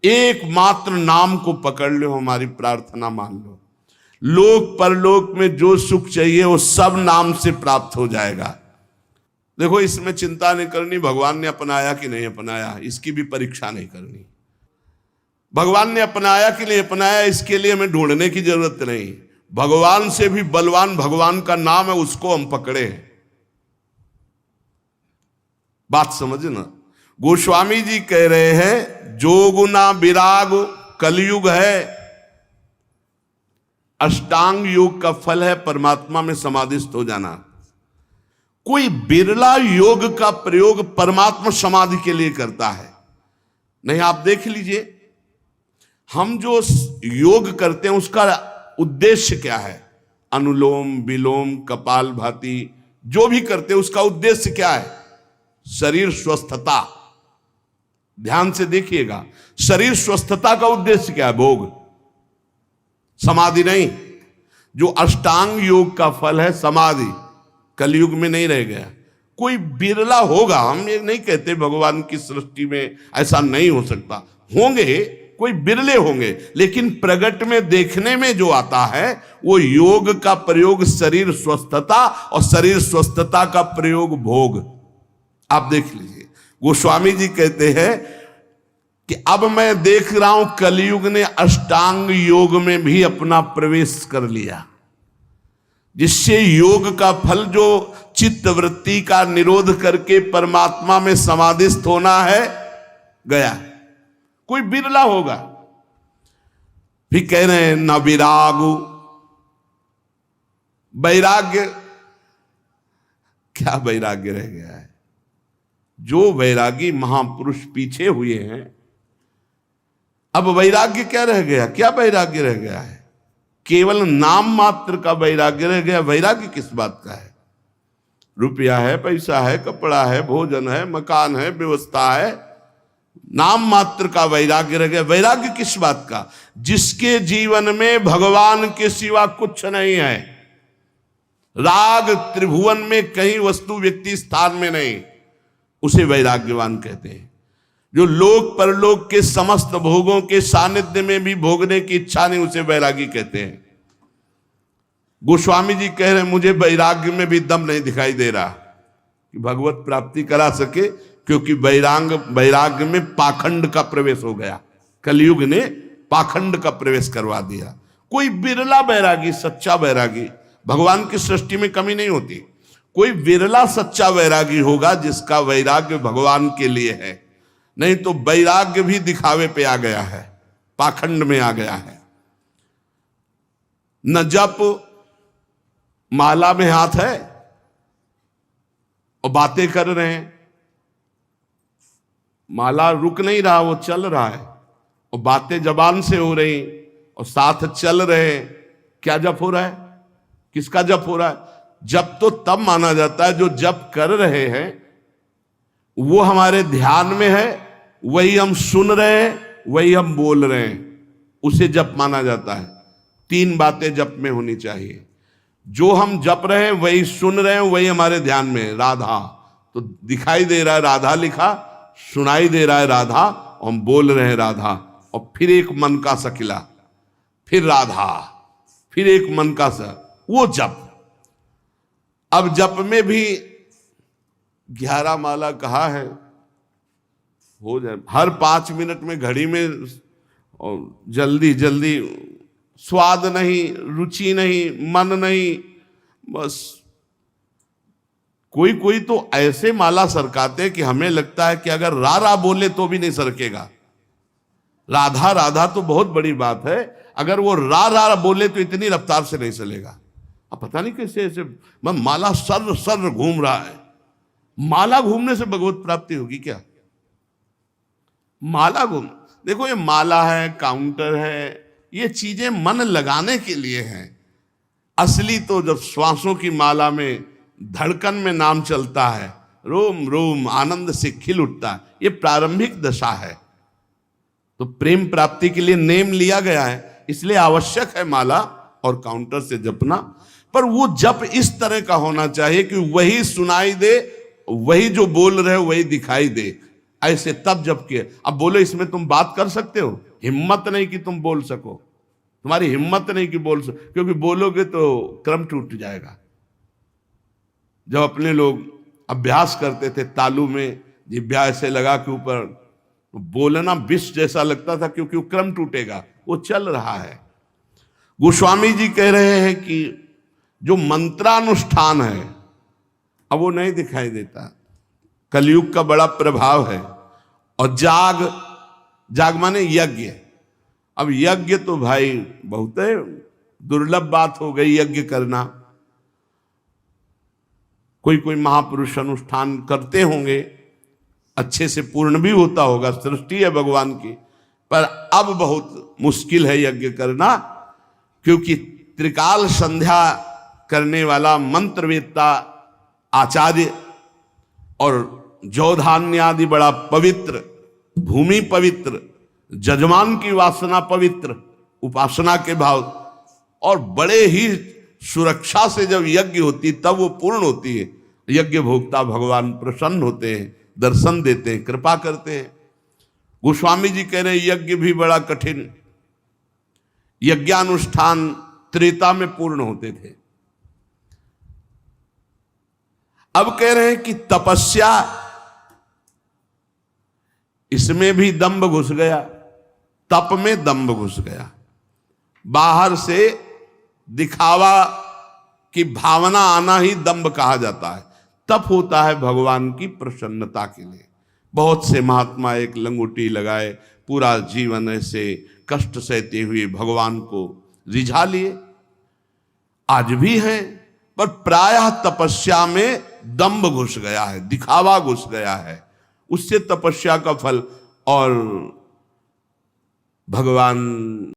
एकमात्र नाम को पकड़ लो, हमारी प्रार्थना मान लो। लोक परलोक में जो सुख चाहिए वो सब नाम से प्राप्त हो जाएगा। देखो, इसमें चिंता नहीं करनी भगवान ने अपनाया कि नहीं अपनाया, इसकी भी परीक्षा नहीं करनी। भगवान ने अपनाया कि नहीं अपनाया, इसके लिए हमें ढूंढने की जरूरत नहीं। भगवान से भी बलवान भगवान का नाम है, उसको हम पकड़े। बात समझना। गोस्वामी जी कह रहे हैं, जोगुना विराग कलयुग है, अष्टांग योग का फल है परमात्मा में समाधिस्थ हो जाना। कोई बिरला योग का प्रयोग परमात्मा समाधि के लिए करता है। नहीं, आप देख लीजिए, हम जो योग करते हैं उसका उद्देश्य क्या है? अनुलोम विलोम कपालभाति जो भी करते हैं उसका उद्देश्य क्या है? शरीर स्वस्थता। ध्यान से देखिएगा, शरीर स्वस्थता का उद्देश्य क्या है? भोग, समाधि नहीं। जो अष्टांग योग का फल है समाधि, कलयुग में नहीं रह गया। कोई बिरला होगा, हम ये नहीं कहते भगवान की सृष्टि में ऐसा नहीं हो सकता, होंगे, कोई बिरले होंगे, लेकिन प्रगट में देखने में जो आता है वो योग का प्रयोग शरीर स्वस्थता और शरीर स्वस्थता का प्रयोग भोग। आप देख लीजिए, गोस्वामी जी कहते हैं कि अब मैं देख रहा हूं कलयुग ने अष्टांग योग में भी अपना प्रवेश कर लिया, जिससे योग का फल जो चित्त वृत्ति का निरोध करके परमात्मा में समाधिस्थ होना है गया। कोई बिरला होगा। फिर कह रहे हैं न विरागु, वैराग्य, क्या वैराग्य रह गया है? जो वैरागी महापुरुष पीछे हुए हैं, अब वैराग्य क्या रह गया? क्या वैराग्य रह गया है? केवल नाम मात्र का वैराग्य रह गया। वैराग्य किस बात का है? रुपया है, पैसा है, कपड़ा है, भोजन है, मकान है, व्यवस्था है, नाम मात्र का वैराग्य रह गया। वैराग्य किस बात का? जिसके जीवन में भगवान के सिवा कुछ नहीं है, राग त्रिभुवन में कहीं वस्तु व्यक्ति स्थान में नहीं, उसे वैराग्यवान कहते हैं। जो लोक परलोक के समस्त भोगों के सानिध्य में भी भोगने की इच्छा नहीं, उसे वैरागी कहते हैं। गोस्वामी जी कह रहे हैं, मुझे वैराग्य में भी दम नहीं दिखाई दे रहा कि भगवत प्राप्ति करा सके, क्योंकि वैराग्य में पाखंड का प्रवेश हो गया। कलयुग ने पाखंड का प्रवेश करवा दिया। कोई बिरला वैरागी, सच्चा वैरागी, भगवान की सृष्टि में कमी नहीं होती, कोई बिरला सच्चा वैरागी होगा जिसका वैराग्य भगवान के लिए है। नहीं तो वैराग्य भी दिखावे पे आ गया है, पाखंड में आ गया है। न जप, माला में हाथ है और बातें कर रहे हैं, माला रुक नहीं रहा, वो चल रहा है, और बातें जबान से हो रही और साथ चल रहे हैं। क्या जप हो रहा है? किसका जप हो रहा है? जप तो तब माना जाता है जो जप कर रहे हैं वो हमारे ध्यान में है, वही हम सुन रहे हैं, वही हम बोल रहे हैं, उसे जप माना जाता है। तीन बातें जप में होनी चाहिए। जो हम जप रहे हैं वही सुन रहे हैं, वही हमारे ध्यान में है। राधा तो दिखाई दे रहा है, राधा लिखा, सुनाई दे रहा है राधा, और हम बोल रहे हैं राधा, और फिर एक मन का सकिला, फिर राधा, फिर एक मन का सा, वो जप। अब जप में भी 11 माला कहा है, हो जाए हर 5 मिनट में घड़ी में, और जल्दी जल्दी, स्वाद नहीं, रुचि नहीं, मन नहीं, बस कोई कोई तो ऐसे माला सरकाते कि हमें लगता है कि अगर रा रा बोले तो भी नहीं सरकेगा। राधा राधा तो बहुत बड़ी बात है, अगर वो रा रा बोले तो इतनी रफ्तार से नहीं चलेगा। अब पता नहीं कैसे ऐसे माला सर सर घूम रहा है। माला घूमने से भगवत प्राप्ति होगी क्या? माला घूम, देखो ये माला है, काउंटर है, ये चीजें मन लगाने के लिए हैं। असली तो जब श्वासों की माला में, धड़कन में नाम चलता है, रोम रोम आनंद से खिल उठता है, ये प्रारंभिक दशा है। तो प्रेम प्राप्ति के लिए नेम लिया गया है, इसलिए आवश्यक है माला और काउंटर से जपना। पर वो जप इस तरह का होना चाहिए कि वही सुनाई दे, वही जो बोल रहे वही दिखाई दे। ऐसे तब जब किए। अब बोलो इसमें तुम बात कर सकते हो? हिम्मत नहीं कि तुम बोल सको, तुम्हारी हिम्मत नहीं कि बोल सको, क्योंकि बोलोगे तो क्रम टूट जाएगा। जब अपने लोग अभ्यास करते थे तालू में जिभ्या ऐसे लगा के ऊपर, बोलना विष जैसा लगता था, क्योंकि वो क्रम टूटेगा, वो चल रहा है। गोस्वामी जी कह रहे हैं कि जो मंत्रानुष्ठान है अब वो नहीं दिखाई देता, कलयुग का बड़ा प्रभाव है। और जाग माने यज्ञ। अब यज्ञ तो भाई बहुत है दुर्लभ बात हो गई यज्ञ करना। कोई कोई महापुरुष अनुष्ठान करते होंगे, अच्छे से पूर्ण भी होता होगा, सृष्टि है भगवान की, पर अब बहुत मुश्किल है यज्ञ करना, क्योंकि त्रिकाल संध्या करने वाला मंत्रवेत्ता आचार्य और जौधान्य आदि बड़ा पवित्र, भूमि पवित्र, जजमान की वासना पवित्र, उपासना के भाव, और बड़े ही सुरक्षा से जब यज्ञ होती तब वो पूर्ण होती है। यज्ञ भोक्ता भगवान प्रसन्न होते हैं, दर्शन देते हैं, कृपा करते हैं। गोस्वामी जी कह रहे हैं यज्ञ भी बड़ा कठिन, यज्ञानुष्ठान त्रेता में पूर्ण होते थे। अब कह रहे हैं कि तपस्या, इसमें भी दंभ घुस गया, तप में दंभ घुस गया। बाहर से दिखावा की भावना आना ही दंभ कहा जाता है। तप होता है भगवान की प्रसन्नता के लिए। बहुत से महात्मा एक लंगोटी लगाए पूरा जीवन ऐसे कष्ट सहते हुए भगवान को रिझा लिए, आज भी हैं, पर प्रायः तपस्या में दंभ घुस गया है, दिखावा घुस गया है। उससे तपस्या का फल और भगवान